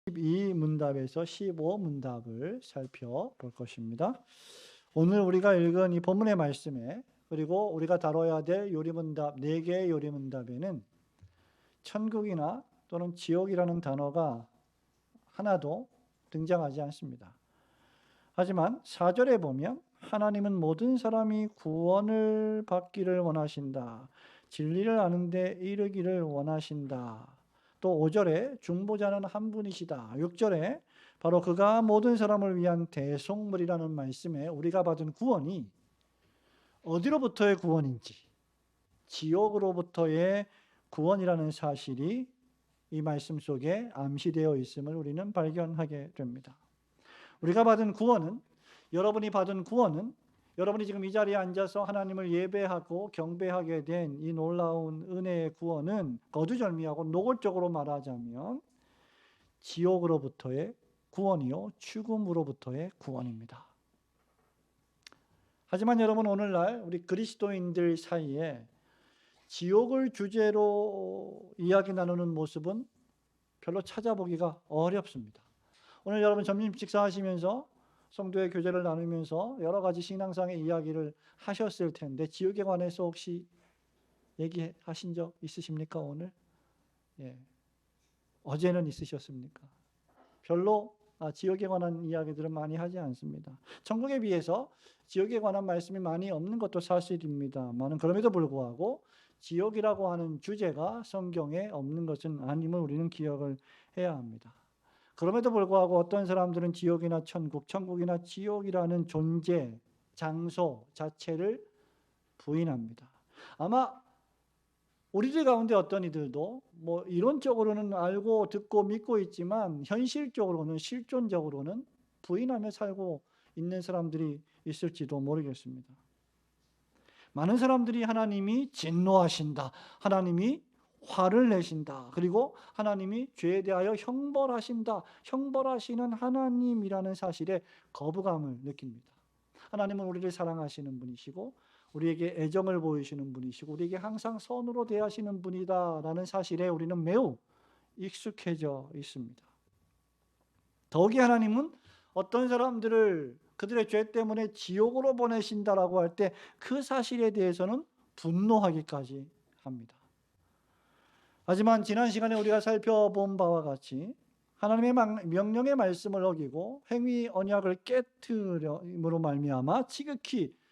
12문답에서 15문답을 살펴볼 것입니다. 오늘 우리가 읽은 이 본문의 말씀에 그리고 우리가 다뤄야 될 요리문답 4개의 요리문답에는 천국이나 또는 지옥이라는 단어가 하나도 등장하지 않습니다. 하지만 4절에 보면 하나님은 모든 사람이 구원을 받기를 원하신다. 진리를 아는 데 이르기를 원하신다. 또 5절에 중보자는 한 분이시다. 6절에 바로 그가 모든 사람을 위한 대속물이라는 말씀에 우리가 받은 구원이 어디로부터의 구원인지, 지옥으로부터의 구원이라는 사실이 이 말씀 속에 암시되어 있음을 우리는 발견하게 됩니다. 우리가 받은 구원은, 여러분이 받은 구원은, 여러분이 지금 이 자리에 앉아서 하나님을 예배하고 경배하게 된 이 놀라운 은혜의 구원은 거두절미하고 노골적으로 말하자면 지옥으로부터의 구원이요 죽음으로부터의 구원입니다. 하지만 여러분, 오늘날 우리 그리스도인들 사이에 지옥을 주제로 이야기 나누는 모습은 별로 찾아보기가 어렵습니다. 오늘 여러분 점심 식사하시면서 성도의 교제를 나누면서 여러 가지 신앙상의 이야기를 하셨을 텐데 지옥에 관해서 혹시 얘기하신 적 있으십니까 오늘? 예. 어제는 있으셨습니까? 별로 지옥에 관한 이야기들은 많이 하지 않습니다. 천국에 비해서 지옥에 관한 말씀이 많이 없는 것도 사실입니다만 그럼에도 불구하고 지옥이라고 하는 주제가 성경에 없는 것은 아님을 우리는 기억을 해야 합니다. 그럼에도 불구하고 어떤 사람들은 지옥이나 천국, 천국이나 지옥이라는 존재, 장소 자체를 부인합니다. 아마 우리들 가운데 어떤 이들도 이론적으로는 알고 듣고 믿고 있지만 현실적으로는 실존적으로는 부인하며 살고 있는 사람들이 있을지도 모르겠습니다. 많은 사람들이 하나님이 진노하신다, 하나님이 화를 내신다, 그리고 하나님이 죄에 대하여 형벌하신다, 형벌하시는 하나님이라는 사실에 거부감을 느낍니다. 하나님은 우리를 사랑하시는 분이시고 우리에게 애정을 보이시는 분이시고 우리에게 항상 선으로 대하시는 분이다라는 사실에 우리는 매우 익숙해져 있습니다. 더욱이 하나님은 어떤 사람들을 그들의 죄 때문에 지옥으로 보내신다라고 할 때 그 사실에 대해서는 분노하기까지 합니다. 하지만 지난 시간에 우리가 살펴본 바와 같이 하나님의 명령의 말씀을 어기고 행위 언약을 깨트림으로 말미암아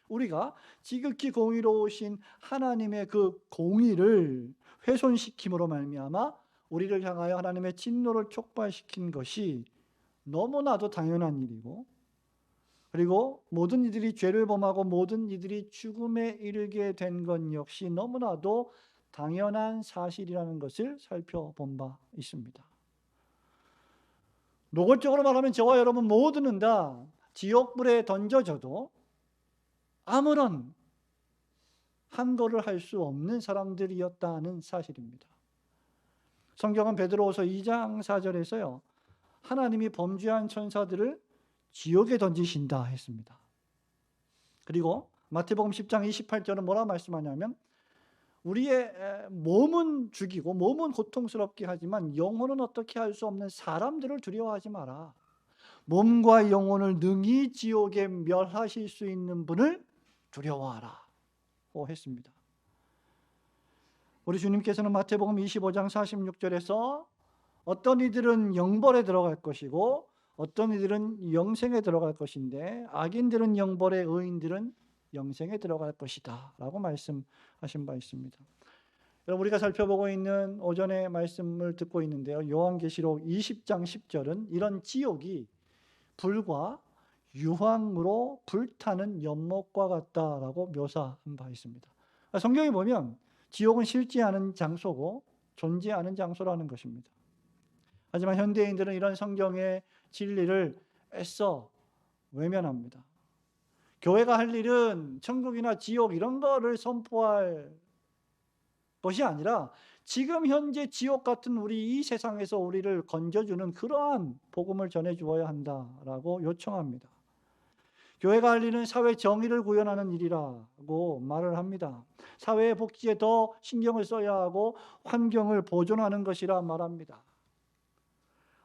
우리가 지극히 공의로우신 하나님의 그 공의를 훼손시킴으로 말미암아 우리를 향하여 하나님의 진노를 촉발시킨 것이 너무나도 당연한 일이고, 그리고 모든 이들이 죄를 범하고 모든 이들이 죽음에 이르게 된 것 역시 너무나도 당연한 사실이라는 것을 살펴본 바 있습니다. 노골적으로 말하면 저와 여러분 모두는 다 지옥불에 던져져도 아무런 한거를 할 수 없는 사람들이었다는 사실입니다. 성경은 베드로후서 2장 4절에서요 하나님이 범죄한 천사들을 지옥에 던지신다 했습니다. 그리고 마태복음 10장 28절은 뭐라 말씀하냐면 우리의 몸은 죽이고 몸은 고통스럽게 하지만 영혼은 어떻게 할 수 없는 사람들을 두려워하지 마라. 몸과 영혼을 능히 지옥에 멸하실 수 있는 분을 두려워하라 했습니다. 우리 주님께서는 마태복음 25장 46절에서 어떤 이들은 영벌에 들어갈 것이고 어떤 이들은 영생에 들어갈 것인데 악인들은 영벌에 의인들은 영생에 들어갈 것이다 라고 말씀하신 바 있습니다. 여러분, 우리가 살펴보고 있는 오전의 말씀을 듣고 있는데요 요한계시록 20장 10절은 이런 지옥이 불과 유황으로 불타는 연못과 같다라고 묘사한 바 있습니다. 성경에 보면 지옥은 실제 않은 장소고 존재하는 장소라는 것입니다. 하지만 현대인들은 이런 성경의 진리를 애써 외면합니다. 교회가 할 일은 천국이나 지옥 이런 거를 선포할 것이 아니라 지금 현재 지옥 같은 우리 이 세상에서 우리를 건져주는 그러한 복음을 전해주어야 한다라고 요청합니다. 교회가 할 일은 사회 정의를 구현하는 일이라고 말을 합니다. 사회의 복지에 더 신경을 써야 하고 환경을 보존하는 것이라 말합니다.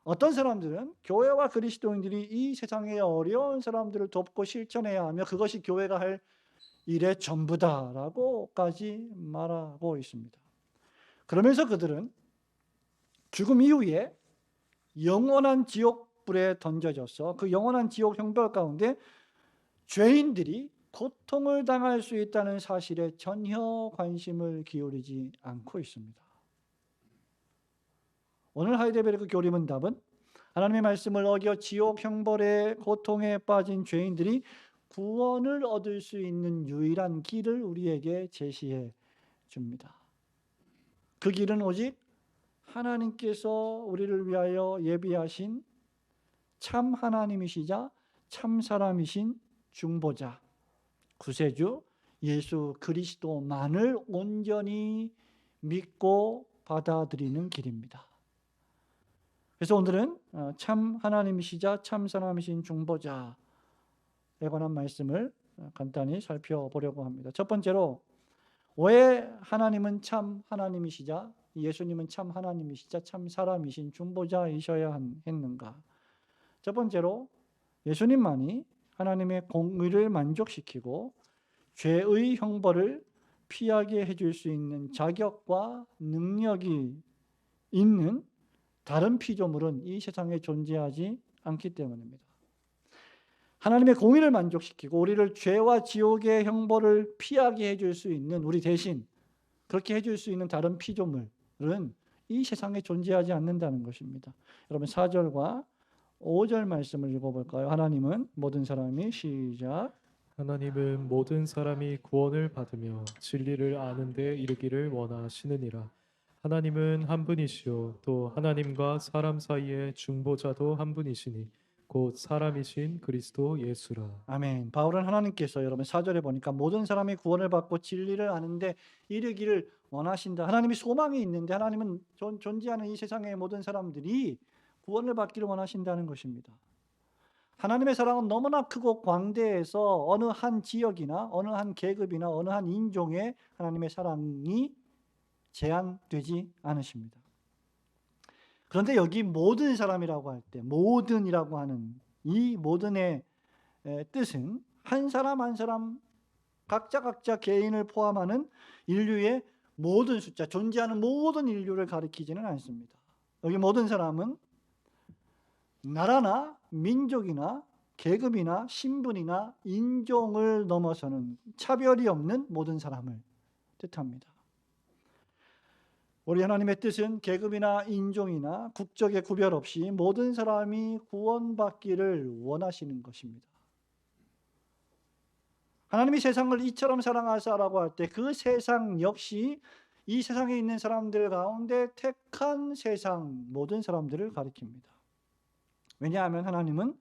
어떤 사람들은 교회와 그리스도인들이 이 세상의 어려운 사람들을 돕고 실천해야 하며 그것이 교회가 할 일의 전부다라고까지 말하고 있습니다. 그러면서 그들은 죽음 이후에 영원한 지옥불에 던져져서 그 영원한 지옥 형벌 가운데 죄인들이 고통을 당할 수 있다는 사실에 전혀 관심을 기울이지 않고 있습니다. 오늘 하이델베르크 교리문 답은 하나님의 말씀을 어겨 지옥 형벌의 고통에 빠진 죄인들이 구원을 얻을 수 있는 유일한 길을 우리에게 제시해 줍니다. 그 길은 오직 하나님께서 우리를 위하여 예비하신 참 하나님이시자 참 사람이신 중보자, 구세주 예수 그리스도만을 온전히 믿고 받아들이는 길입니다. 그래서 오늘은 참 하나님이시자 참 사람이신 중보자에 관한 말씀을 간단히 살펴보려고 합니다. 첫 번째로 왜 하나님은 참 하나님이시자 예수님은 참 하나님이시자 참 사람이신 중보자이셔야 했는가? 첫 번째로 예수님만이 하나님의 공의를 만족시키고 죄의 형벌을 피하게 해줄 수 있는 자격과 능력이 있는 다른 피조물은 이 세상에 존재하지 않기 때문입니다. 하나님의 공의를 만족시키고 우리를 죄와 지옥의 형벌을 피하게 해줄 수 있는 우리 대신 그렇게 해줄 수 있는 다른 피조물은 이 세상에 존재하지 않는다는 것입니다. 여러분 4절과 5절 말씀을 읽어볼까요? 하나님은 모든 사람이 시작. 하나님은 모든 사람이 구원을 받으며 진리를 아는 데 이르기를 원하시느니라. 하나님은 한 분이시요 또 하나님과 사람 사이의 중보자도 한 분이시니 곧 사람이신 그리스도 예수라. 아멘. 바울은 하나님께서 여러분 4절에 보니까 모든 사람이 구원을 받고 진리를 아는데 이르기를 원하신다. 하나님이 소망이 있는데 하나님은 존재하는 이 세상의 모든 사람들이 구원을 받기를 원하신다는 것입니다. 하나님의 사랑은 너무나 크고 광대해서 어느 한 지역이나 어느 한 계급이나 어느 한 인종에 하나님의 사랑이 제한되지 않으십니다. 그런데 여기 모든 사람이라고 할 때 모든이라고 하는 이 모든의 뜻은 한 사람 한 사람 각자 개인을 포함하는 인류의 모든 숫자, 존재하는 모든 인류를 가리키지는 않습니다. 여기 모든 사람은 나라나 민족이나 계급이나 신분이나 인종을 넘어서는 차별이 없는 모든 사람을 뜻합니다. 우리 하나님의 뜻은 계급이나 인종이나 국적의 구별 없이 모든 사람이 구원받기를 원하시는 것입니다. 하나님이 세상을 이처럼 사랑하사라고 할 때 그 세상 역시 이 세상에 있는 사람들 가운데 택한 세상 모든 사람들을 가리킵니다. 왜냐하면 하나님은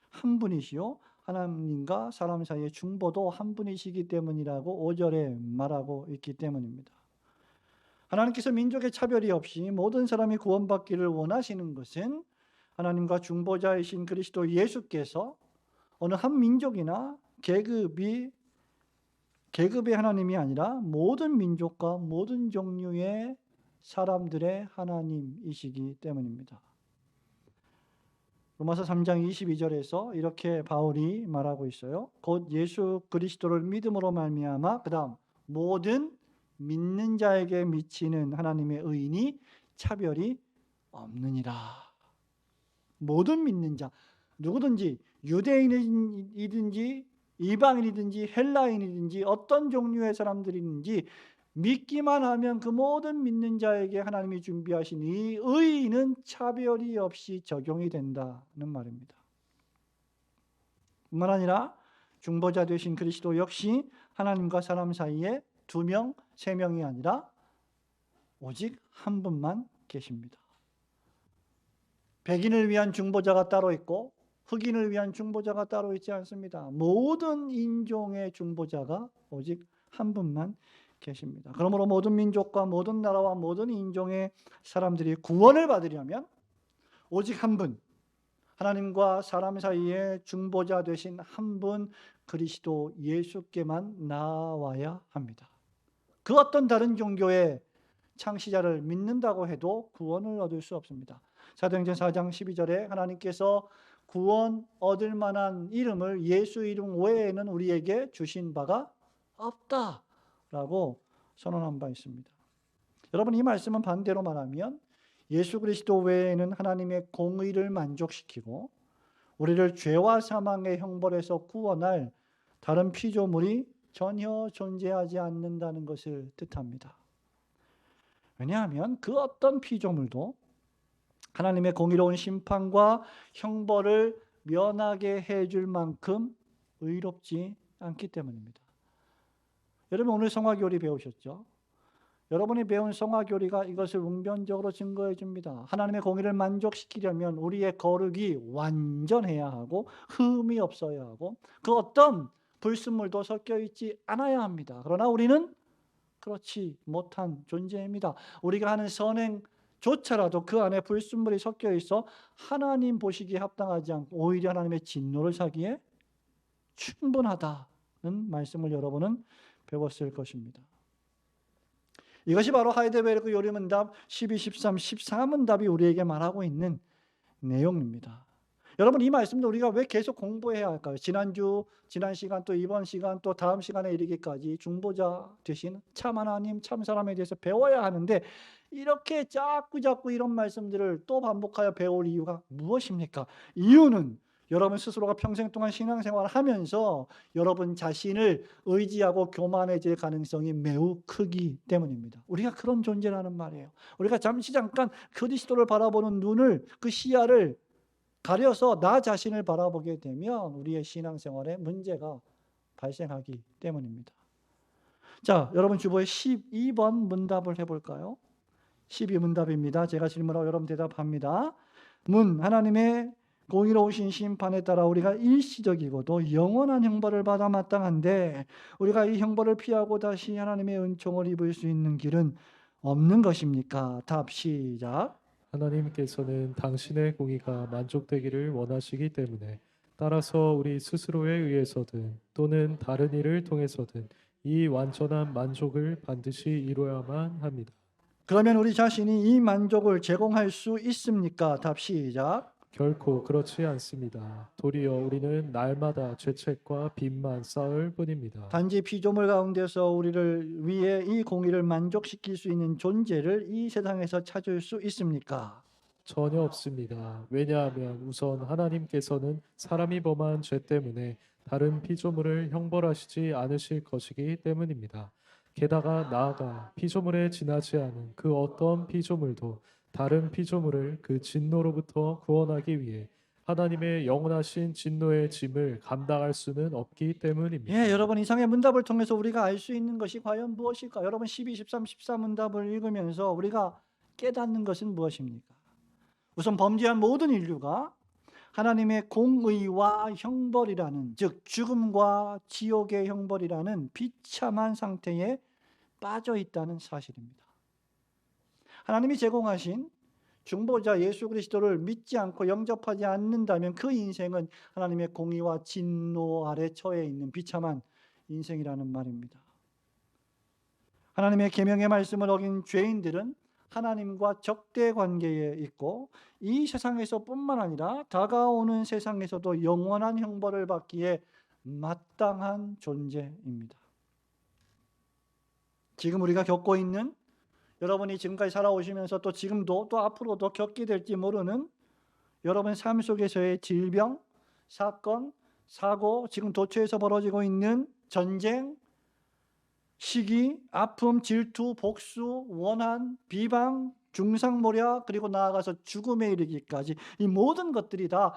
한 분이시요 하나님과 사람 사이의 중보도 한 분이시기 때문이라고 5절에 말하고 있기 때문입니다. 하나님께서 민족의 차별이 없이 모든 사람이 구원받기를 원하시는 것은 하나님과 중보자이신 그리스도 예수께서 어느 한 민족이나 계급의 하나님이 아니라 모든 민족과 모든 종류의 사람들의 하나님이시기 때문입니다. 로마서 3장 22절에서 이렇게 바울이 말하고 있어요. 곧 예수 그리스도를 믿음으로 말미암아 그다음 모든 믿는 자에게 미치는 하나님의 의인이 차별이 없느니라. 모든 믿는 자, 누구든지 유대인이든지 이방인이든지 헬라인이든지 어떤 종류의 사람들이든지 믿기만 하면 그 모든 믿는 자에게 하나님이 준비하신 이 의의는 차별이 없이 적용이 된다는 말입니다. 뿐만 아니라 중보자 되신 그리스도 역시 하나님과 사람 사이에 2명, 3명이 아니라 오직 한 분만 계십니다. 백인을 위한 중보자가 따로 있고 흑인을 위한 중보자가 따로 있지 않습니다. 모든 인종의 중보자가 오직 한 분만 계십니다. 그러므로 모든 민족과 모든 나라와 모든 인종의 사람들이 구원을 받으려면 오직 한 분, 하나님과 사람 사이에 중보자 되신 한 분 그리스도 예수께만 나아와야 합니다. 그 어떤 다른 종교의 창시자를 믿는다고 해도 구원을 얻을 수 없습니다. 사도행전 4장 12절에 하나님께서 구원 얻을 만한 이름을 예수 이름 외에는 우리에게 주신 바가 없다라고 선언한 바 있습니다. 여러분, 이 말씀은 반대로 말하면 예수 그리스도 외에는 하나님의 공의를 만족시키고 우리를 죄와 사망의 형벌에서 구원할 다른 피조물이 전혀 존재하지 않는다는 것을 뜻합니다. 왜냐하면 그 어떤 피조물도 하나님의 공의로운 심판과 형벌을 면하게 해줄 만큼 의롭지 않기 때문입니다. 여러분, 오늘 성화교리 배우셨죠? 여러분이 배운 성화교리가 이것을 웅변적으로 증거해 줍니다. 하나님의 공의를 만족시키려면 우리의 거룩이 완전해야 하고 흠이 없어야 하고 그 어떤 불순물도 섞여 있지 않아야 합니다. 그러나 우리는 그렇지 못한 존재입니다. 우리가 하는 선행조차라도 그 안에 불순물이 섞여 있어 하나님 보시기에 합당하지 않고 오히려 하나님의 진노를 사기에 충분하다는 말씀을 여러분은 배웠을 것입니다. 이것이 바로 하이델베르크 요리문답 12, 13, 14문답이 우리에게 말하고 있는 내용입니다. 여러분, 이 말씀도 우리가 왜 계속 공부해야 할까요? 지난주, 지난 시간, 또 이번 시간, 또 다음 시간에 이르기까지 중보자 되신 참 하나님, 참 사람에 대해서 배워야 하는데 이렇게 자꾸 이런 말씀들을 또 반복하여 배울 이유가 무엇입니까? 이유는 여러분 스스로가 평생 동안 신앙생활을 하면서 여러분 자신을 의지하고 교만해질 가능성이 매우 크기 때문입니다. 우리가 그런 존재라는 말이에요. 우리가 잠깐 그리스도를 바라보는 눈을, 그 시야를 가려서 나 자신을 바라보게 되면 우리의 신앙생활에 문제가 발생하기 때문입니다. 자, 여러분 주보에 12번 문답을 해볼까요? 12문답입니다. 제가 질문하고 여러분 대답합니다. 문, 하나님의 공의로우신 심판에 따라 우리가 일시적이고도 영원한 형벌을 받아 마땅한데 우리가 이 형벌을 피하고 다시 하나님의 은총을 입을 수 있는 길은 없는 것입니까? 답 시작. 하나님께서는 당신의 공의가 만족되기를 원하시기 때문에 따라서 우리 스스로에 의해서든 또는 다른 일을 통해서든 이 완전한 만족을 반드시 이루어야만 합니다. 그러면 우리 자신이 이 만족을 제공할 수 있습니까? 답 시작. 결코 그렇지 않습니다. 도리어 우리는 날마다 죄책과 빚만 쌓을 뿐입니다. 단지 피조물 가운데서 우리를 위해 이 공의를 만족시킬 수 있는 존재를 이 세상에서 찾을 수 있습니까? 전혀 없습니다. 왜냐하면 우선 하나님께서는 사람이 범한 죄 때문에 다른 피조물을 형벌하시지 않으실 것이기 때문입니다. 게다가 나아가 피조물에 지나지 않은 그 어떤 피조물도 다른 피조물을 그 진노로부터 구원하기 위해 하나님의 영원하신 진노의 짐을 감당할 수는 없기 때문입니다. 예, 여러분 이상의 문답을 통해서 우리가 알 수 있는 것이 과연 무엇일까? 여러분 12, 13, 14문답을 읽으면서 우리가 깨닫는 것은 무엇입니까? 우선 범죄한 모든 인류가 하나님의 공의와 형벌이라는, 즉 죽음과 지옥의 형벌이라는 비참한 상태에 빠져 있다는 사실입니다. 하나님이 제공하신 중보자 예수 그리스도를 믿지 않고 영접하지 않는다면 그 인생은 하나님의 공의와 진노 아래 처해 있는 비참한 인생이라는 말입니다. 하나님의 계명의 말씀을 어긴 죄인들은 하나님과 적대 관계에 있고 이 세상에서뿐만 아니라 다가오는 세상에서도 영원한 형벌을 받기에 마땅한 존재입니다. 지금 우리가 겪고 있는, 여러분이 지금까지 살아오시면서 또 지금도 또 앞으로도 겪게 될지 모르는 여러분 삶 속에서의 질병, 사건, 사고, 지금 도처에서 벌어지고 있는 전쟁, 시기, 아픔, 질투, 복수, 원한, 비방, 중상모략, 그리고 나아가서 죽음에 이르기까지 이 모든 것들이 다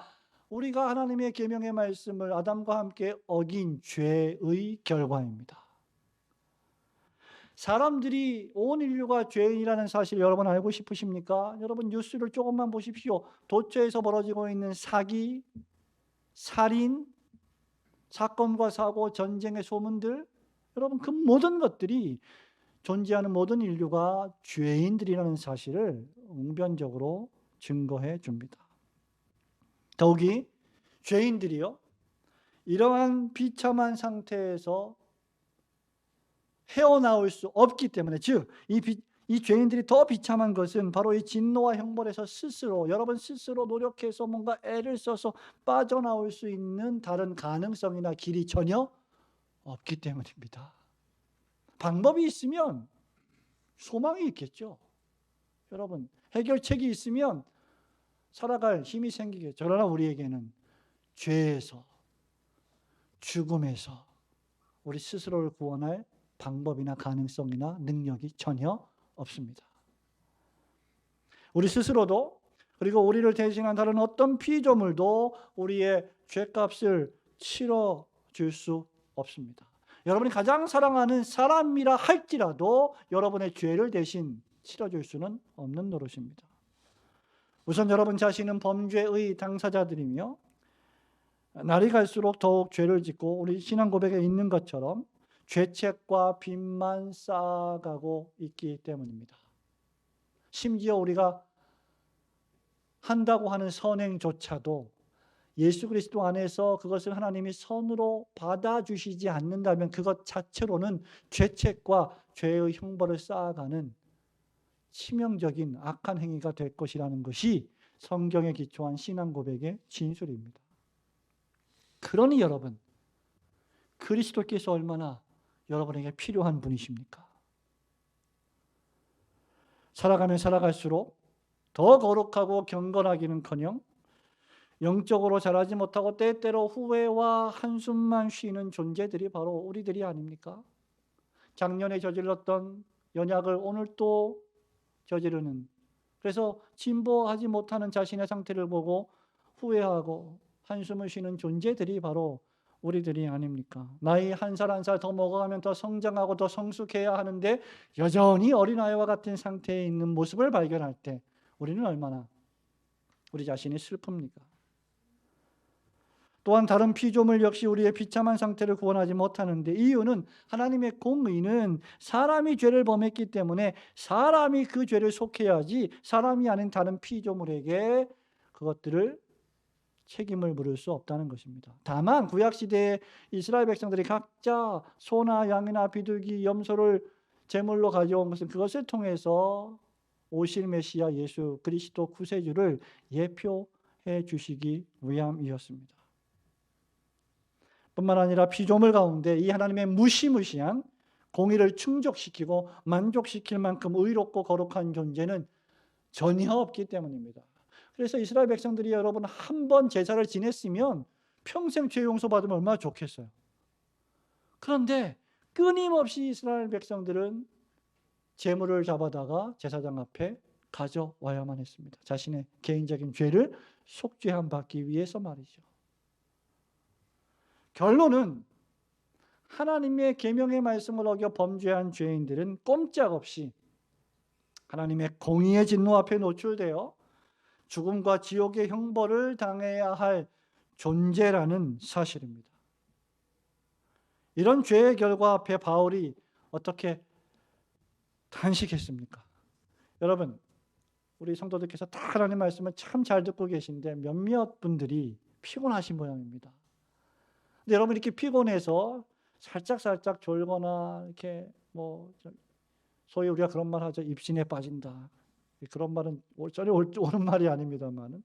우리가 하나님의 계명의 말씀을 아담과 함께 어긴 죄의 결과입니다. 사람들이 온 인류가 죄인이라는 사실 여러분 알고 싶으십니까? 여러분 뉴스를 조금만 보십시오. 도처에서 벌어지고 있는 사기, 살인, 사건과 사고, 전쟁의 소문들, 여러분 그 모든 것들이 존재하는 모든 인류가 죄인들이라는 사실을 웅변적으로 증거해 줍니다. 더욱이 죄인들이요, 이러한 비참한 상태에서 헤어나올 수 없기 때문에, 즉 이 이 죄인들이 더 비참한 것은 바로 이 진노와 형벌에서 스스로, 여러분 스스로 노력해서 뭔가 애를 써서 빠져나올 수 있는 다른 가능성이나 길이 전혀 없기 때문입니다. 방법이 있으면 소망이 있겠죠. 여러분, 해결책이 있으면 살아갈 힘이 생기겠죠. 그러나 우리에게는 죄에서, 죽음에서 우리 스스로를 구원할 방법이나 가능성이나 능력이 전혀 없습니다. 우리 스스로도, 그리고 우리를 대신한 다른 어떤 피조물도 우리의 죄값을 치러줄 수 없습니다. 여러분이 가장 사랑하는 사람이라 할지라도 여러분의 죄를 대신 치러줄 수는 없는 노릇입니다. 우선 여러분 자신은 범죄의 당사자들이며 날이 갈수록 더욱 죄를 짓고 우리 신앙 고백에 있는 것처럼 죄책과 빚만 쌓아가고 있기 때문입니다. 심지어 우리가 한다고 하는 선행조차도 예수 그리스도 안에서 그것을 하나님이 선으로 받아주시지 않는다면 그것 자체로는 죄책과 죄의 형벌을 쌓아가는 치명적인 악한 행위가 될 것이라는 것이 성경에 기초한 신앙 고백의 진술입니다. 그러니 여러분, 그리스도께서 얼마나 여러분에게 필요한 분이십니까? 살아가면 살아갈수록 더 거룩하고 경건하기는커녕 영적으로 자라지 못하고 때때로 후회와 한숨만 쉬는 존재들이 바로 우리들이 아닙니까? 작년에 저질렀던 연약을 오늘 또 저지르는, 그래서 진보하지 못하는 자신의 상태를 보고 후회하고 한숨을 쉬는 존재들이 바로 우리들이 아닙니까? 나이 한 살 한 살 더 먹어가면 더 성장하고 더 성숙해야 하는데 여전히 어린아이와 같은 상태에 있는 모습을 발견할 때 우리는 얼마나 우리 자신이 슬픕니까? 또한 다른 피조물 역시 우리의 비참한 상태를 구원하지 못하는데 이유는 하나님의 공의는 사람이 죄를 범했기 때문에 사람이 그 죄를 속해야지 사람이 아닌 다른 피조물에게 그것들을 책임을 물을 수 없다는 것입니다. 다만 구약시대에 이스라엘 백성들이 각자 소나 양이나 비둘기, 염소를 제물로 가져온 것은 그것을 통해서 오실 메시아 예수 그리스도 구세주를 예표해 주시기 위함이었습니다. 뿐만 아니라 피조물 가운데 이 하나님의 무시무시한 공의를 충족시키고 만족시킬 만큼 의롭고 거룩한 존재는 전혀 없기 때문입니다. 그래서 이스라엘 백성들이 여러분 한 번 제사를 지냈으면 평생 죄 용서받으면 얼마나 좋겠어요. 그런데 끊임없이 이스라엘 백성들은 제물을 잡아다가 제사장 앞에 가져와야만 했습니다. 자신의 개인적인 죄를 속죄함 받기 위해서 말이죠. 결론은 하나님의 계명의 말씀을 어겨 범죄한 죄인들은 꼼짝없이 하나님의 공의의 진노 앞에 노출되어 죽음과 지옥의 형벌을 당해야 할 존재라는 사실입니다. 이런 죄의 결과 앞에 바울이 어떻게 단식했습니까? 여러분, 우리 성도들께서 다 하나님 말씀을 참 잘 듣고 계신데 몇몇 분들이 피곤하신 모양입니다. 근데 여러분 이렇게 피곤해서 살짝 졸거나 이렇게 소위 우리가 그런 말 하죠. 입신에 빠진다. 그런 말은 전혀 옳은 말이 아닙니다만은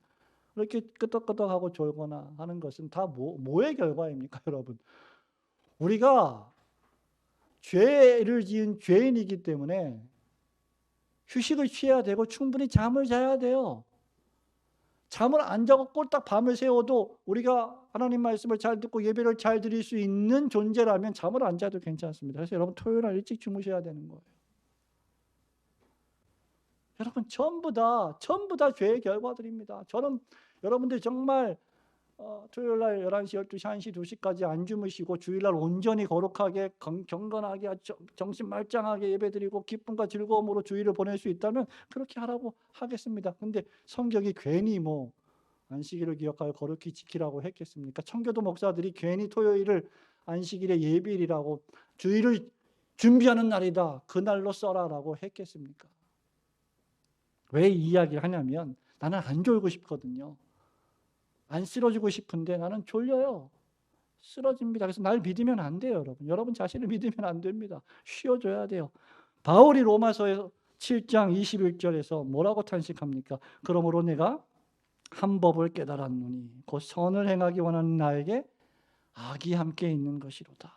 이렇게 끄덕끄덕하고 졸거나 하는 것은 다 뭐의 결과입니까, 여러분? 우리가 죄를 지은 죄인이기 때문에 휴식을 취해야 되고 충분히 잠을 자야 돼요. 잠을 안 자고 꼴딱 밤을 새워도 우리가 하나님 말씀을 잘 듣고 예배를 잘 드릴 수 있는 존재라면 잠을 안 자도 괜찮습니다. 그래서 여러분 토요일 날 일찍 주무셔야 되는 거예요. 여러분 전부 다 죄의 결과들입니다. 저는 여러분들 정말 토요일 날 11시, 12시, 1시, 2시까지 안 주무시고 주일날 온전히 거룩하게 경건하게 정신 말짱하게 예배드리고 기쁨과 즐거움으로 주일을 보낼 수 있다면 그렇게 하라고 하겠습니다. 근데 성경이 괜히 안식일을 기억하여 거룩히 지키라고 했겠습니까? 청교도 목사들이 괜히 토요일을 안식일의 예비일이라고 주일을 준비하는 날이다. 그날로 써라라고 했겠습니까? 왜 이 이야기를 하냐면 나는 안 졸고 싶거든요. 안 쓰러지고 싶은데 나는 졸려요. 쓰러집니다. 그래서 날 믿으면 안 돼요, 여러분. 여러분 자신을 믿으면 안 됩니다. 쉬어줘야 돼요. 바울이 로마서에 7장 21절에서 뭐라고 탄식합니까? 그러므로 내가 한 법을 깨달았노니 곧 선을 행하기 원하는 나에게 악이 함께 있는 것이로다.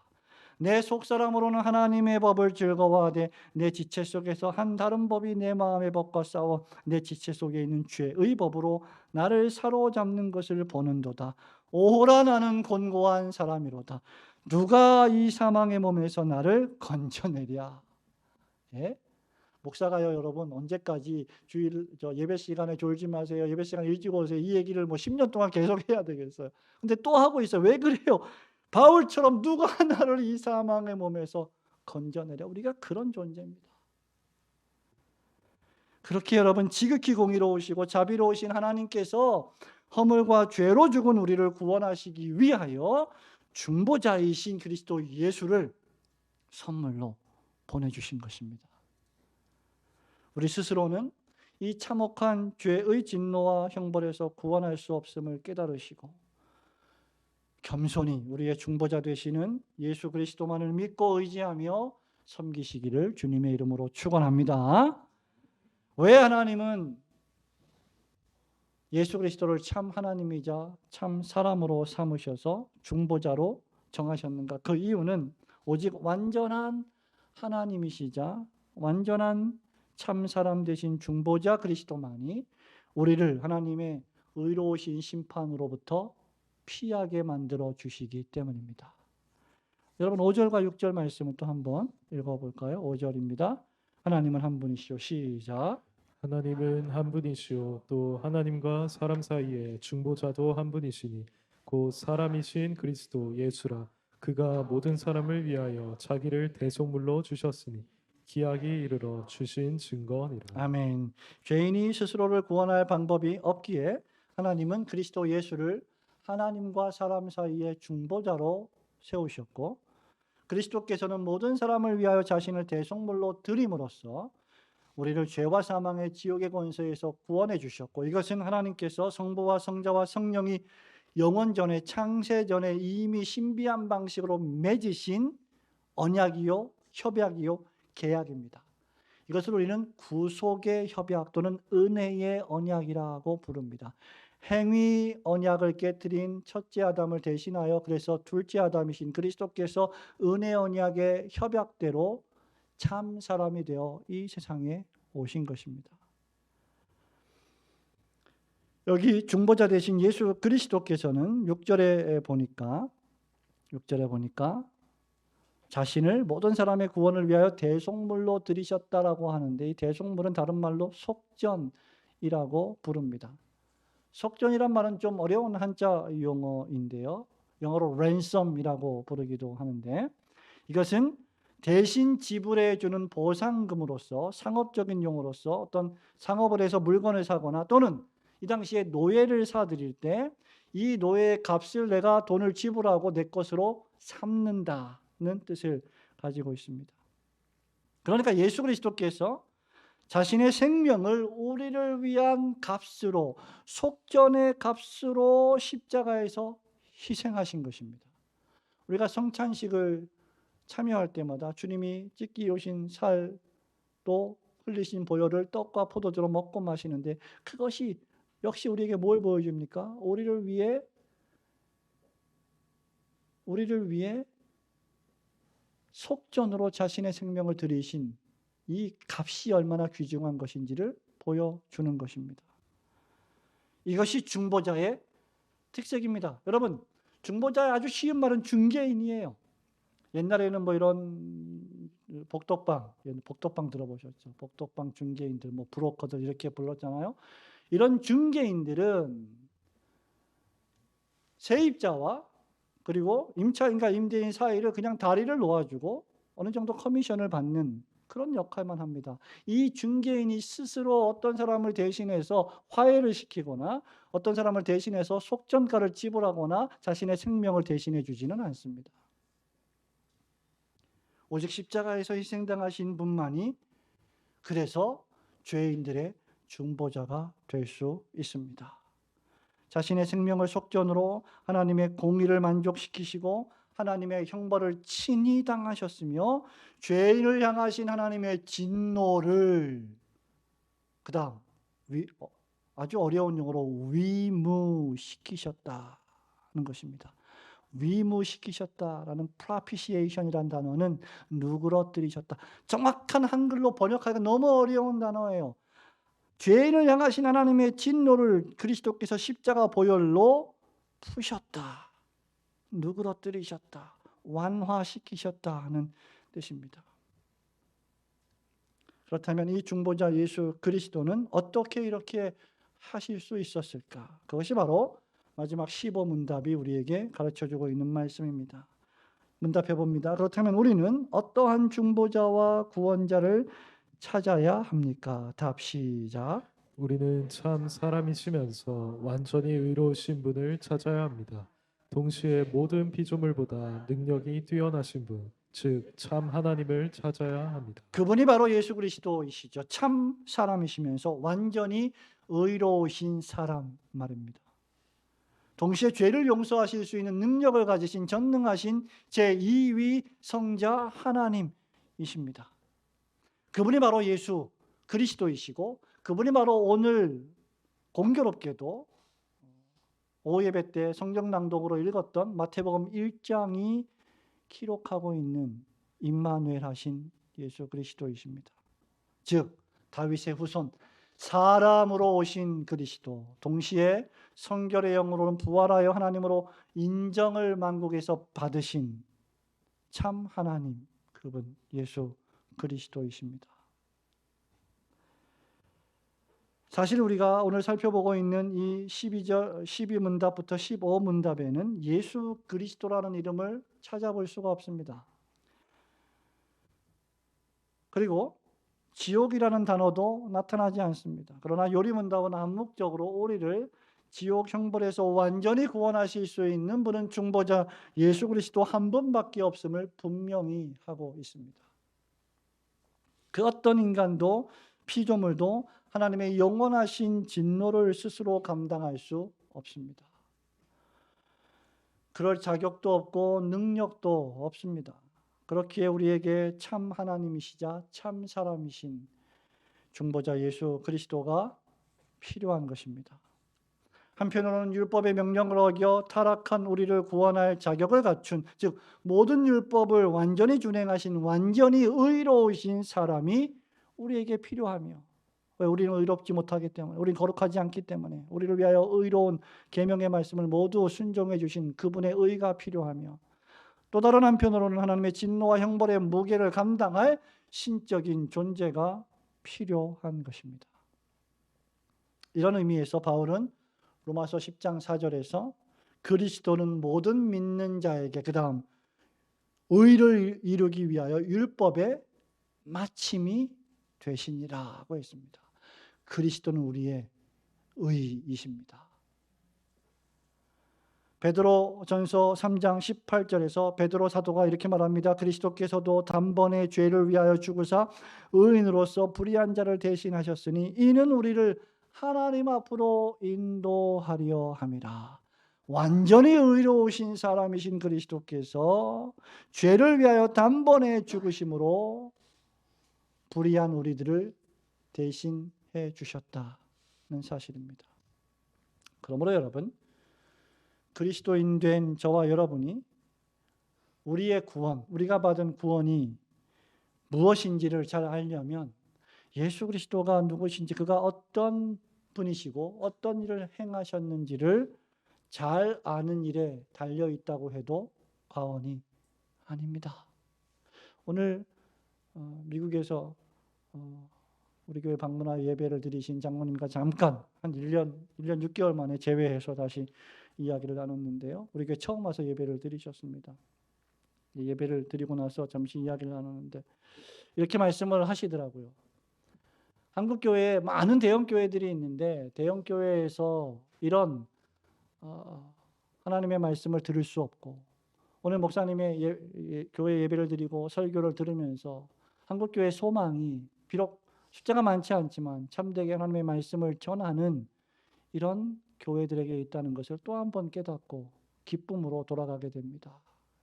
내 속사람으로는 하나님의 법을 즐거워하되 내 지체 속에서 한 다른 법이 내 마음의 법과 싸워 내 지체 속에 있는 죄의 법으로 나를 사로잡는 것을 보는도다. 오호라 나는 곤고한 사람이로다. 누가 이 사망의 몸에서 나를 건져내랴. 예? 목사가요, 여러분, 언제까지 주일 예배 시간에 졸지 마세요, 예배 시간에 일찍 오세요, 이 얘기를 뭐 10년 동안 계속 해야 되겠어요? 근데 또 하고 있어요. 왜 그래요? 바울처럼 누가 나를 이 사망의 몸에서 건져내려? 우리가 그런 존재입니다. 그렇게 여러분, 지극히 공의로우시고 자비로우신 하나님께서 허물과 죄로 죽은 우리를 구원하시기 위하여 중보자이신 그리스도 예수를 선물로 보내주신 것입니다. 우리 스스로는 이 참혹한 죄의 진노와 형벌에서 구원할 수 없음을 깨달으시고 겸손히 우리의 중보자 되시는 예수 그리스도만을 믿고 의지하며 섬기시기를 주님의 이름으로 축원합니다. 왜 하나님은 예수 그리스도를 참 하나님이자 참 사람으로 삼으셔서 중보자로 정하셨는가? 그 이유는 오직 완전한 하나님이시자 완전한 참 사람 되신 중보자 그리스도만이 우리를 하나님의 의로우신 심판으로부터 피하게 만들어 주시기 때문입니다. 여러분 5절과 6절 말씀을 또 한번 읽어볼까요? 5절입니다. 하나님은 한 분이시오. 시작. 하나님은 한 분이시요 또 하나님과 사람 사이에 중보자도 한 분이시니 곧 사람이신 그리스도 예수라. 그가 모든 사람을 위하여 자기를 대속물로 주셨으니 기약이 이르러 주신 증거니라. 아멘. 죄인이 스스로를 구원할 방법이 없기에 하나님은 그리스도 예수를 하나님과 사람 사이의 중보자로 세우셨고 그리스도께서는 모든 사람을 위하여 자신을 대속물로 드림으로써 우리를 죄와 사망의 지옥의 권세에서 구원해 주셨고 이것은 하나님께서 성부와 성자와 성령이 영원 전에 창세 전에 이미 신비한 방식으로 맺으신 언약이요 협약이요 계약입니다. 이것을 우리는 구속의 협약 또는 은혜의 언약이라고 부릅니다. 행위 언약을 깨뜨린 첫째 아담을 대신하여 그래서 둘째 아담이신 그리스도께서 은혜 언약의 협약대로 참 사람이 되어 이 세상에 오신 것입니다. 여기 중보자 되신 예수 그리스도께서는 6절에 보니까 자신을 모든 사람의 구원을 위하여 대속물로 드리셨다라고 하는데 이 대속물은 다른 말로 속전이라고 부릅니다. 속전이란 말은 좀 어려운 한자 용어인데요. 영어로 ransom이라고 부르기도 하는데 이것은 대신 지불해 주는 보상금으로서 상업적인 용어로서 어떤 상업을 해서 물건을 사거나 또는 이 당시에 노예를 사들일 때 이 노예의 값을 내가 돈을 지불하고 내 것으로 삼는다는 뜻을 가지고 있습니다. 그러니까 예수 그리스도께서 자신의 생명을 우리를 위한 값으로 속전의 값으로 십자가에서 희생하신 것입니다. 우리가 성찬식을 참여할 때마다 주님이 찢기 오신 살도 흘리신 보혈을 떡과 포도주로 먹고 마시는데 그것이 역시 우리에게 뭘 보여줍니까? 우리를 위해 속전으로 자신의 생명을 드리신 이 값이 얼마나 귀중한 것인지를 보여주는 것입니다. 이것이 중보자의 특색입니다. 여러분, 중보자의 아주 쉬운 말은 중개인이에요. 옛날에는 뭐 이런 복덕방 들어보셨죠? 복덕방 중개인들, 뭐 브로커들 이렇게 불렀잖아요. 이런 중개인들은 세입자와 그리고 임차인과 임대인 사이를 그냥 다리를 놓아주고 어느 정도 커미션을 받는 그런 역할만 합니다. 이 중개인이 스스로 어떤 사람을 대신해서 화해를 시키거나 어떤 사람을 대신해서 속전가를 지불하거나 자신의 생명을 대신해 주지는 않습니다. 오직 십자가에서 희생당하신 분만이 그래서 죄인들의 중보자가 될 수 있습니다. 자신의 생명을 속전으로 하나님의 공의를 만족시키시고 하나님의 형벌을 친히 당하셨으며 죄인을 향하신 하나님의 진노를 그다음 아주 어려운 용어로 위무시키셨다는 것입니다. 위무시키셨다라는 propitiation이라는 단어는 누그러뜨리셨다. 정확한 한글로 번역하기가 너무 어려운 단어예요. 죄인을 향하신 하나님의 진노를 그리스도께서 십자가 보혈로 푸셨다. 누그러뜨리셨다. 완화시키셨다 하는 뜻입니다. 그렇다면 이 중보자 예수 그리스도는 어떻게 이렇게 하실 수 있었을까? 그것이 바로 마지막 15문답이 우리에게 가르쳐주고 있는 말씀입니다. 문답해 봅니다. 그렇다면 우리는 어떠한 중보자와 구원자를 찾아야 합니까? 답 시작. 우리는 참 사람이시면서 완전히 의로우신 분을 찾아야 합니다. 동시에 모든 피조물보다 능력이 뛰어나신 분, 즉 참 하나님을 찾아야 합니다. 그분이 바로 예수 그리스도이시죠. 참 사람이시면서 완전히 의로우신 사람 말입니다. 동시에 죄를 용서하실 수 있는 능력을 가지신 전능하신 제2위 성자 하나님이십니다. 그분이 바로 예수 그리스도이시고 그분이 바로 오늘 공교롭게도 오예배 때 성경 낭독으로 읽었던 마태복음 1장이 기록하고 있는 임마누엘 하신 예수 그리스도이십니다. 즉 다윗의 후손 사람으로 오신 그리스도, 동시에 성결의 영으로는 부활하여 하나님으로 인정을 만국에서 받으신 참 하나님, 그분 예수 그리스도이십니다. 사실 우리가 오늘 살펴보고 있는 이 12문답부터 15문답에는 예수 그리스도라는 이름을 찾아볼 수가 없습니다. 그리고 지옥이라는 단어도 나타나지 않습니다. 그러나 요리문답은 암묵적으로 우리를 지옥 형벌에서 완전히 구원하실 수 있는 분은 중보자 예수 그리스도 한 분밖에 없음을 분명히 하고 있습니다. 그 어떤 인간도 피조물도 하나님의 영원하신 진노를 스스로 감당할 수 없습니다. 그럴 자격도 없고 능력도 없습니다. 그렇기에 우리에게 참 하나님이시자 참 사람이신 중보자 예수 그리스도가 필요한 것입니다. 한편으로는 율법의 명령을 어겨 타락한 우리를 구원할 자격을 갖춘, 즉 모든 율법을 완전히 준행하신 완전히 의로우신 사람이 우리에게 필요하며, 왜? 우리는 의롭지 못하기 때문에, 우리는 거룩하지 않기 때문에 우리를 위하여 의로운 계명의 말씀을 모두 순종해 주신 그분의 의가 필요하며, 또 다른 한편으로는 하나님의 진노와 형벌의 무게를 감당할 신적인 존재가 필요한 것입니다. 이런 의미에서 바울은 로마서 10장 4절에서 그리스도는 모든 믿는 자에게 그 다음 의를 이루기 위하여 율법의 마침이 되시니라고 했습니다. 그리스도는 우리의 의이십니다. 베드로전서 3장 18절에서 베드로 사도가 이렇게 말합니다. 그리스도께서도 단번에 죄를 위하여 죽으사 의인으로서 불의한 자를 대신하셨으니 이는 우리를 하나님 앞으로 인도하려 함이라. 완전히 의로우신 사람이신 그리스도께서 죄를 위하여 단번에 죽으심으로 불의한 우리들을 대신해 주셨다는 사실입니다. 그러므로 여러분, 그리스도인 된 저와 여러분이 우리의 구원, 우리가 받은 구원이 무엇인지를 잘 알려면 예수 그리스도가 누구신지, 그가 어떤 분이시고 어떤 일을 행하셨는지를 잘 아는 일에 달려 있다고 해도 과언이 아닙니다. 오늘 미국에서 우리 교회 방문하여 예배를 드리신 장로님과 잠깐 한 1년 6개월 만에 재회해서 다시 이야기를 나눴는데요. 우리 교회 처음 와서 예배를 드리셨습니다. 예배를 드리고 나서 잠시 이야기를 나누는데 이렇게 말씀을 하시더라고요. 한국 교회에 많은 대형 교회들이 있는데 대형 교회에서 이런 하나님의 말씀을 들을 수 없고, 오늘 목사님의 교회 예배를 드리고 설교를 들으면서 한국 교회의 소망이 비록 숫자가 많지 않지만 참되게 하나님의 말씀을 전하는 이런 교회들에게 있다는 것을 또 한 번 깨닫고 기쁨으로 돌아가게 됩니다.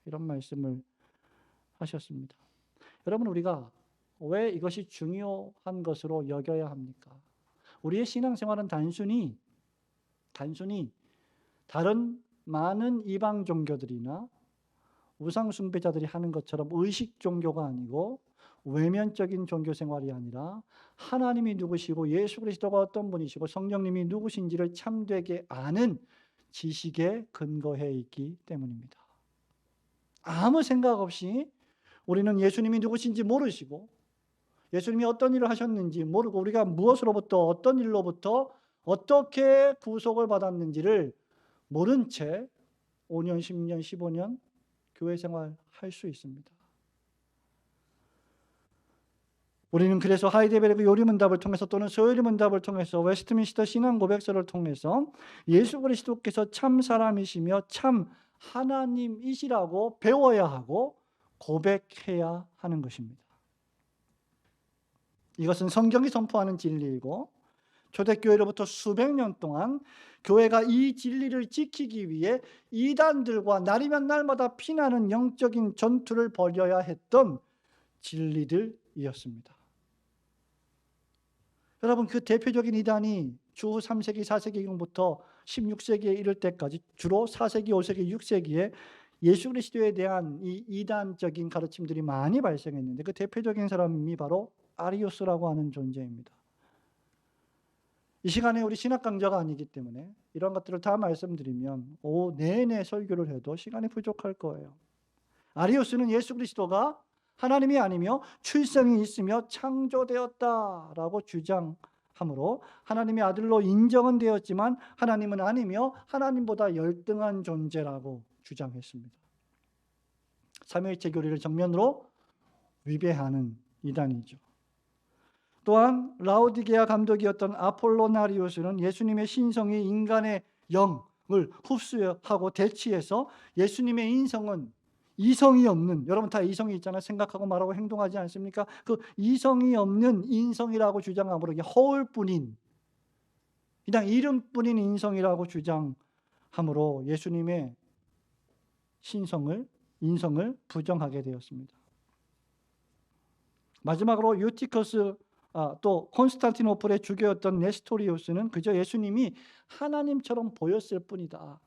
이런 말씀을 하셨습니다. 여러분, 우리가 왜 이것이 중요한 것으로 여겨야 합니까? 우리의 신앙생활은 단순히 다른 많은 이방 종교들이나 우상 숭배자들이 하는 것처럼 의식 종교가 아니고 외면적인 종교 생활이 아니라 하나님이 누구시고 예수 그리스도가 어떤 분이시고 성령님이 누구신지를 참되게 아는 지식에 근거해 있기 때문입니다. 아무 생각 없이 우리는 예수님이 누구신지 모르시고 예수님이 어떤 일을 하셨는지 모르고 우리가 무엇으로부터 어떤 일로부터 어떻게 구속을 받았는지를 모른 채 5년, 10년, 15년 교회 생활 할 수 있습니다. 우리는 그래서 하이데베르그 요리문답을 통해서 또는 소요리문답을 통해서 웨스트민스터 신앙 고백서를 통해서 예수 그리스도께서 참 사람이시며 참 하나님이시라고 배워야 하고 고백해야 하는 것입니다. 이것은 성경이 선포하는 진리이고 초대교회로부터 수백 년 동안 교회가 이 진리를 지키기 위해 이단들과 날이면 날마다 피나는 영적인 전투를 벌여야 했던 진리들이었습니다. 여러분, 그 대표적인 이단이 주후 3세기, 4세기경부터 16세기에 이를 때까지 주로 4세기, 5세기, 6세기에 예수 그리스도에 대한 이 이단적인 가르침들이 많이 발생했는데 그 대표적인 사람이 바로 아리우스라고 하는 존재입니다. 이 시간에 우리 신학 강좌가 아니기 때문에 이런 것들을 다 말씀드리면 내내 설교를 해도 시간이 부족할 거예요. 아리우스는 예수 그리스도가 하나님이 아니며 출생이 있으며 창조되었다라고 주장하므로 하나님의 아들로 인정은 되었지만 하나님은 아니며 하나님보다 열등한 존재라고 주장했습니다. 삼위일체 교리를 정면으로 위배하는 이단이죠. 또한 라오디게아 감독이었던 아폴로나리우스는 예수님의 신성이 인간의 영을 흡수하고 대치해서 예수님의 인성은 이성이 없는, 여러분 다 이성이 있잖아요. 생각하고 말하고 행동하지 않습니까? 그 이성이 없는 인성이라고 주장함으로 허울뿐인, 그냥 이름뿐인 인성이라고 주장함으로 예수님의 인성을 부정하게 되었습니다. 마지막으로 유티커스 또 콘스탄티노플의 주교였던 네스토리우스는 그저 예수님이 하나님처럼 보였을 뿐이다,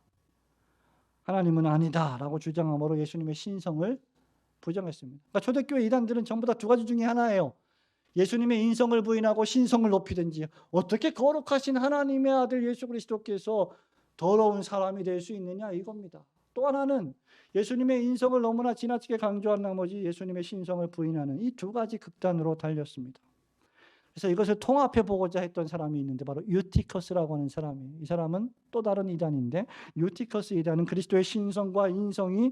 하나님은 아니다라고 주장함으로 예수님의 신성을 부정했습니다. 그러니까 초대교회 이단들은 전부 다 두 가지 중에 하나예요. 예수님의 인성을 부인하고 신성을 높이든지, 어떻게 거룩하신 하나님의 아들 예수 그리스도께서 더러운 사람이 될 수 있느냐, 이겁니다. 또 하나는 예수님의 인성을 너무나 지나치게 강조한 나머지 예수님의 신성을 부인하는 이 두 가지 극단으로 달렸습니다. 그래서 이것을 통합해 보고자 했던 사람이 있는데 바로 유티커스라고 하는 사람이에요. 이 사람은 또 다른 이단인데 유티커스 이단은 그리스도의 신성과 인성이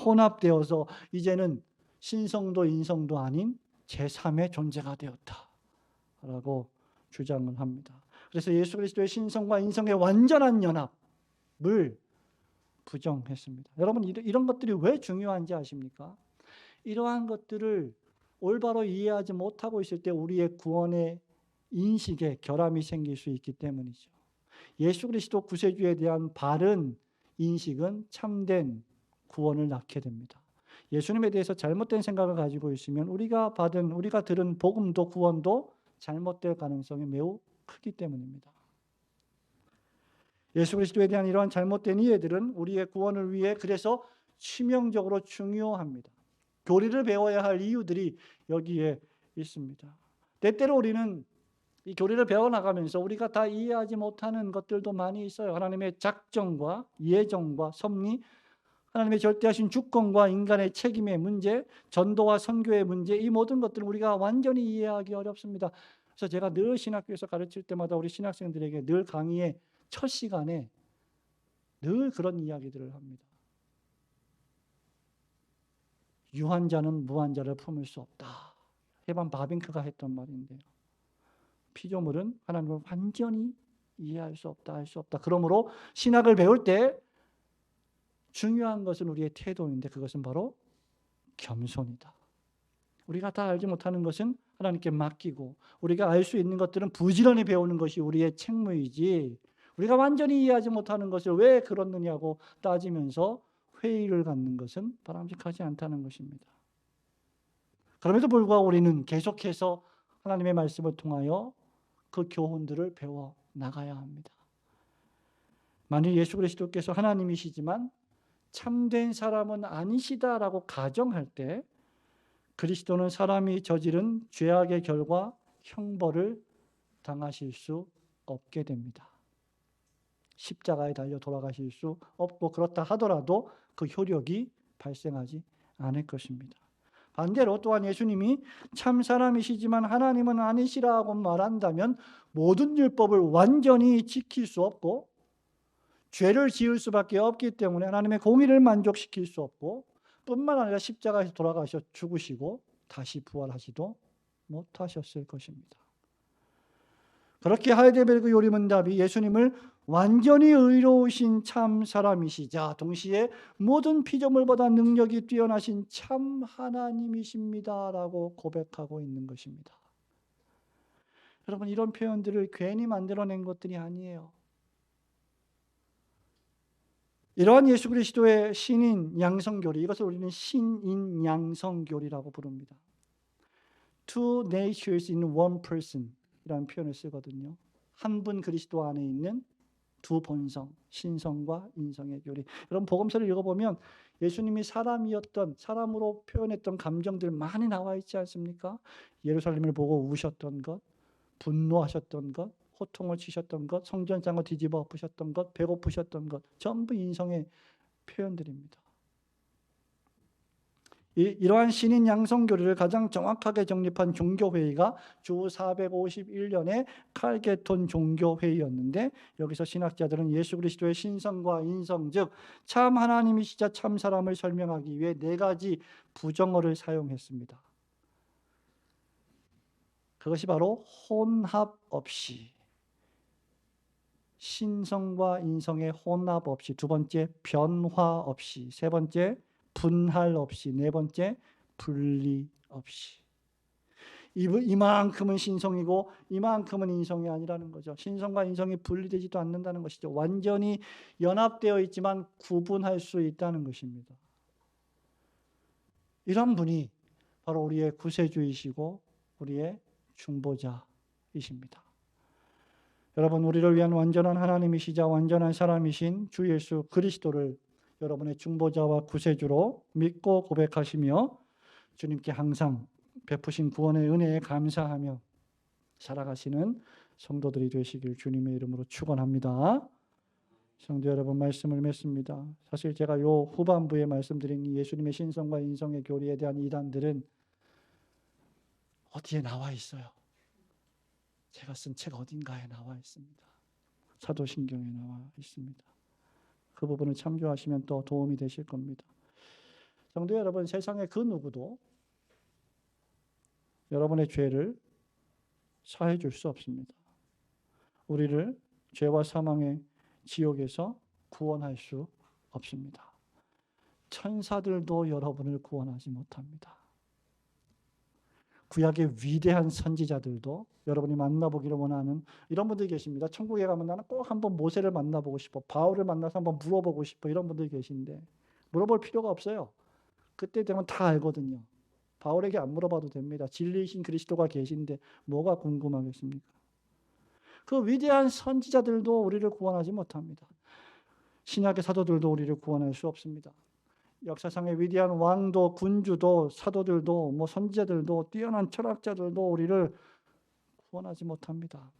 혼합되어서 이제는 신성도 인성도 아닌 제3의 존재가 되었다라고 주장을 합니다. 그래서 예수 그리스도의 신성과 인성의 완전한 연합을 부정했습니다. 여러분, 이런 것들이 왜 중요한지 아십니까? 이러한 것들을 올바로 이해하지 못하고 있을 때 우리의 구원의 인식에 결함이 생길 수 있기 때문이죠. 예수 그리스도 구세주에 대한 바른 인식은 참된 구원을 낳게 됩니다. 예수님에 대해서 잘못된 생각을 가지고 있으면 우리가 들은 복음도 구원도 잘못될 가능성이 매우 크기 때문입니다. 예수 그리스도에 대한 이러한 잘못된 이해들은 우리의 구원을 위해 그래서 치명적으로 중요합니다. 교리를 배워야 할 이유들이 여기에 있습니다. 때때로 우리는 이 교리를 배워나가면서 우리가 다 이해하지 못하는 것들도 많이 있어요. 하나님의 작정과 예정과 섭리, 하나님의 절대하신 주권과 인간의 책임의 문제, 전도와 선교의 문제, 이 모든 것들을 우리가 완전히 이해하기 어렵습니다. 그래서 제가 늘 신학교에서 가르칠 때마다 우리 신학생들에게 늘 강의의 첫 시간에 늘 그런 이야기들을 합니다. 유한자는 무한자를 품을 수 없다. 헤반 바빙크가 했던 말인데요. 피조물은 하나님을 완전히 이해할 수 없다, 할 수 없다. 그러므로 신학을 배울 때 중요한 것은 우리의 태도인데 그것은 바로 겸손이다. 우리가 다 알지 못하는 것은 하나님께 맡기고 우리가 알 수 있는 것들은 부지런히 배우는 것이 우리의 책무이지, 우리가 완전히 이해하지 못하는 것을 왜 그렇느냐고 따지면서 회의를 갖는 것은 바람직하지 않다는 것입니다. 그럼에도 불구하고 우리는 계속해서 하나님의 말씀을 통하여 그 교훈들을 배워 나가야 합니다. 만일 예수 그리스도께서 하나님이시지만 참된 사람은 아니시다라고 가정할 때 그리스도는 사람이 저지른 죄악의 결과 형벌을 당하실 수 없게 됩니다. 십자가에 달려 돌아가실 수 없고, 그렇다 하더라도 그 효력이 발생하지 않을 것입니다. 반대로 또한 예수님이 참 사람이시지만 하나님은 아니시라고 말한다면 모든 율법을 완전히 지킬 수 없고 죄를 지을 수밖에 없기 때문에 하나님의 공의를 만족시킬 수 없고, 뿐만 아니라 십자가에서 돌아가셔 죽으시고 다시 부활하지도 못하셨을 것입니다. 그렇게 하이델베르그 요리문답이 예수님을 완전히 의로우신 참 사람이시자 동시에 모든 피조물보다 능력이 뛰어나신 참 하나님이십니다라고 고백하고 있는 것입니다. 여러분, 이런 표현들을 괜히 만들어낸 것들이 아니에요. 이러한 예수 그리스도의 신인 양성교리, 이것을 우리는 신인 양성교리라고 부릅니다. Two natures in one person 이라는 표현을 쓰거든요. 한 분 그리스도 안에 있는 두 본성, 신성과 인성의 교리. 여러분, 복음서를 읽어보면 예수님이 사람이었던, 사람으로 표현했던 감정들 많이 나와 있지 않습니까? 예루살렘을 보고 우셨던 것, 분노하셨던 것, 호통을 치셨던 것, 성전장을 뒤집어 엎으셨던 것, 배고프셨던 것, 전부 인성의 표현들입니다. 이러한 신인 양성교리를 가장 정확하게 정립한 종교회의가 주 451년의 칼게톤 종교회의였는데, 여기서 신학자들은 예수 그리스도의 신성과 인성, 즉 참 하나님이시자 참 사람을 설명하기 위해 네 가지 부정어를 사용했습니다. 그것이 바로 혼합 없이, 신성과 인성의 혼합 없이, 두 번째 변화 없이, 세 번째 분할 없이, 네 번째 분리 없이. 이만큼은 신성이고 이만큼은 인성이 아니라는 거죠. 신성과 인성이 분리되지도 않는다는 것이죠. 완전히 연합되어 있지만 구분할 수 있다는 것입니다. 이런 분이 바로 우리의 구세주이시고 우리의 중보자이십니다. 여러분, 우리를 위한 완전한 하나님이시자 완전한 사람이신 주 예수 그리스도를 여러분의 중보자와 구세주로 믿고 고백하시며 주님께 항상 베푸신 구원의 은혜에 감사하며 살아가시는 성도들이 되시길 주님의 이름으로 축원합니다. 성도 여러분, 말씀을 맺습니다. 사실 제가 요 후반부에 말씀드린 예수님의 신성과 인성의 교리에 대한 이단들은 어디에 나와 있어요? 제가 쓴 책 어딘가에 나와 있습니다. 사도신경에 나와 있습니다. 그 부분을 참조하시면 또 도움이 되실 겁니다. 성도 여러분, 세상의 그 누구도 여러분의 죄를 사해 줄 수 없습니다. 우리를 죄와 사망의 지옥에서 구원할 수 없습니다. 천사들도 여러분을 구원하지 못합니다. 구약의 위대한 선지자들도 여러분이 만나보기를 원하는 이런 분들이 계십니다. 천국에 가면 나는 꼭 한번 모세를 만나보고 싶어, 바울을 만나서 한번 물어보고 싶어, 이런 분들이 계신데 물어볼 필요가 없어요. 그때 되면 다 알거든요. 바울에게 안 물어봐도 됩니다. 진리이신 그리스도가 계신데 뭐가 궁금하겠습니까? 그 위대한 선지자들도 우리를 구원하지 못합니다. 신약의 사도들도 우리를 구원할 수 없습니다. 역사상의 위대한 왕도, 군주도, 사도들도, 선지자들도, 뛰어난 철학자들도 우리를 구원하지 못합니다.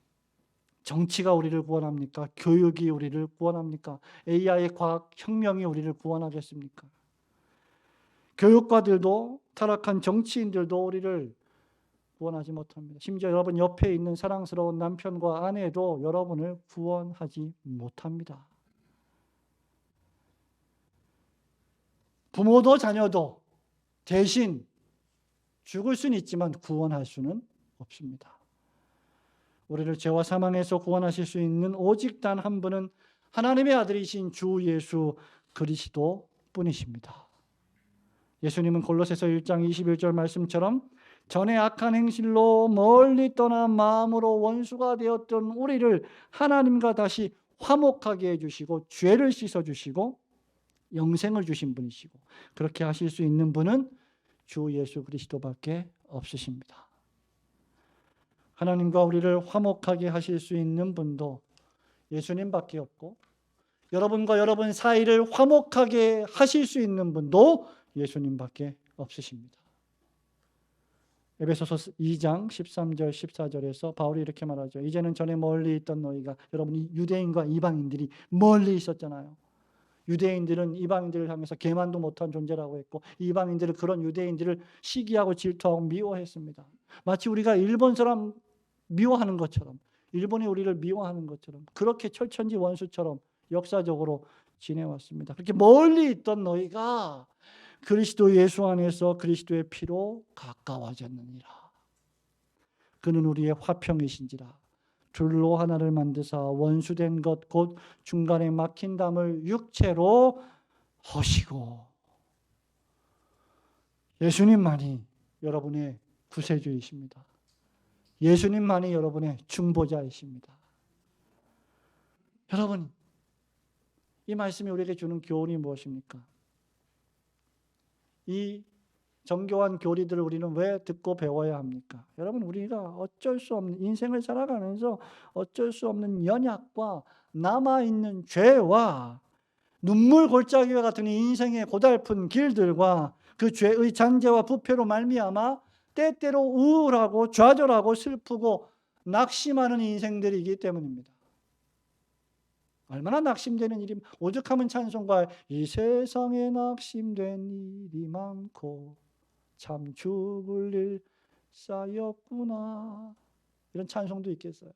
정치가 우리를 구원합니까? 교육이 우리를 구원합니까? AI 과학 혁명이 우리를 구원하겠습니까? 교육가들도, 타락한 정치인들도 우리를 구원하지 못합니다. 심지어 여러분 옆에 있는 사랑스러운 남편과 아내도 여러분을 구원하지 못합니다. 부모도 자녀도 대신 죽을 수는 있지만 구원할 수는 없습니다. 우리를 죄와 사망에서 구원하실 수 있는 오직 단 한 분은 하나님의 아들이신 주 예수 그리스도 뿐이십니다. 예수님은 골로새서 1장 21절 말씀처럼 전에 악한 행실로 멀리 떠난 마음으로 원수가 되었던 우리를 하나님과 다시 화목하게 해주시고 죄를 씻어주시고 영생을 주신 분이시고 그렇게 하실 수 있는 분은 주 예수 그리스도밖에 없으십니다. 하나님과 우리를 화목하게 하실 수 있는 분도 예수님밖에 없고 여러분과 여러분 사이를 화목하게 하실 수 있는 분도 예수님밖에 없으십니다. 에베소서 2장 13절 14절에서 바울이 이렇게 말하죠. 이제는 전에 멀리 있던 너희가, 여러분이 유대인과 이방인들이 멀리 있었잖아요. 유대인들은 이방인들을 향해서 계만도 못한 존재라고 했고 이방인들은 그런 유대인들을 시기하고 질투하고 미워했습니다. 마치 우리가 일본 사람 미워하는 것처럼, 일본이 우리를 미워하는 것처럼 그렇게 철천지 원수처럼 역사적으로 지내왔습니다. 그렇게 멀리 있던 너희가 그리스도 예수 안에서 그리스도의 피로 가까워졌느니라. 그는 우리의 화평이신지라. 둘로 하나를 만드사 원수된 것 곧 중간에 막힌 담을 육체로 허시고. 예수님만이 여러분의 구세주이십니다. 예수님만이 여러분의 중보자이십니다. 여러분, 이 말씀이 우리에게 주는 교훈이 무엇입니까? 이 정교한 교리들을 우리는 왜 듣고 배워야 합니까? 여러분, 우리가 어쩔 수 없는 인생을 살아가면서 어쩔 수 없는 연약과 남아있는 죄와 눈물 골짜기와 같은 인생의 고달픈 길들과 그 죄의 잔재와 부패로 말미암아 때때로 우울하고 좌절하고 슬프고 낙심하는 인생들이기 때문입니다. 얼마나 낙심되는 일이, 오죽하면 찬송가에 이 세상에 낙심된 일이 많고 참 죽을 일 쌓였구나, 이런 찬송도 있겠어요.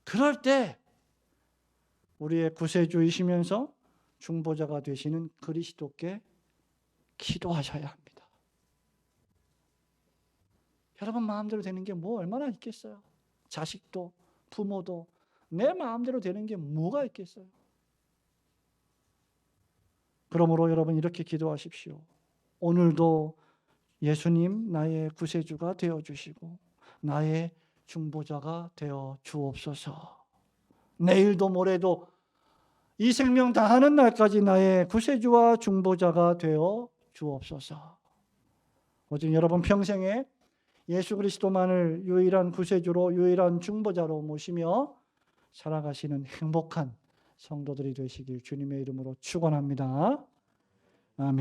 그럴 때 우리의 구세주이시면서 중보자가 되시는 그리스도께 기도하셔야 합니다. 여러분 마음대로 되는 게 뭐 얼마나 있겠어요? 자식도 부모도 내 마음대로 되는 게 뭐가 있겠어요? 그러므로 여러분 이렇게 기도하십시오. 오늘도 예수님 나의 구세주가 되어주시고 나의 중보자가 되어 주옵소서. 내일도 모레도 이 생명 다하는 날까지 나의 구세주와 중보자가 되어 주옵소서. 오직 여러분 평생에 예수 그리스도만을 유일한 구세주로 유일한 중보자로 모시며 살아가시는 행복한 성도들이 되시길 주님의 이름으로 축원합니다.